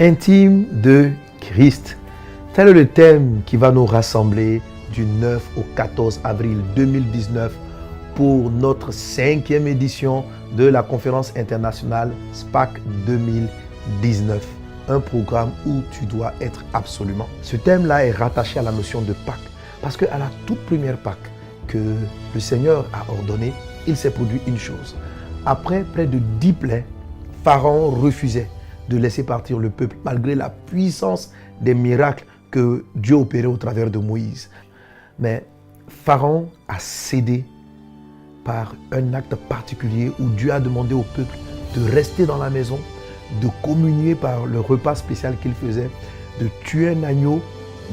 Intime de Christ. Tel est le thème qui va nous rassembler du 9 au 14 avril 2019 pour notre 5e édition de la conférence internationale SPAC 2019. Un programme où tu dois être absolument. Ce thème-là est rattaché à la notion de Pâques. Parce qu'à la toute première Pâques que le Seigneur a ordonné, il s'est produit une chose. Après près de 10 plaies, Pharaon refusait de laisser partir le peuple malgré la puissance des miracles que Dieu opérait au travers de Moïse. Mais Pharaon a cédé par un acte particulier où Dieu a demandé au peuple de rester dans la maison, de communier par le repas spécial qu'il faisait, de tuer un agneau,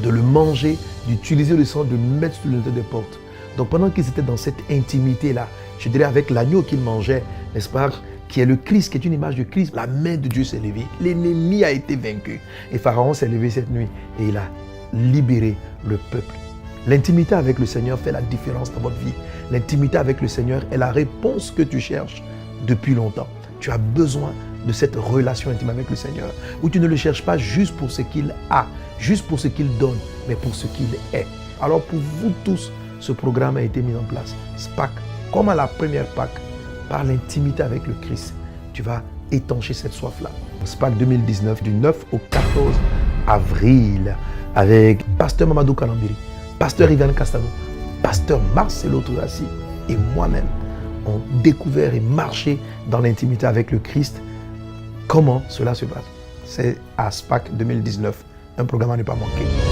de le manger, d'utiliser le sang, de le mettre sur le linteau des portes. Donc pendant qu'ils étaient dans cette intimité-là, je dirais avec l'agneau qu'ils mangeaient, n'est-ce pas, qui est le Christ, qui est une image de Christ, la main de Dieu s'est levée. L'ennemi a été vaincu. Et Pharaon s'est levé cette nuit et il a libéré le peuple. L'intimité avec le Seigneur fait la différence dans votre vie. L'intimité avec le Seigneur est la réponse que tu cherches depuis longtemps. Tu as besoin de cette relation intime avec le Seigneur, où tu ne le cherches pas juste pour ce qu'il a, juste pour ce qu'il donne, mais pour ce qu'il est. Alors pour vous tous, ce programme a été mis en place. SPAC, comme à la première Pâques, par l'intimité avec le Christ, tu vas étancher cette soif-là. SPAC 2019 du 9 au 14 avril avec Pasteur Mamadou Kalambiri, Pasteur Ivan Castano, Pasteur Marcelo Tourassi et moi-même ont découvert et marché dans l'intimité avec le Christ. Comment cela se passe? C'est à SPAC 2019, un programme à ne pas manquer.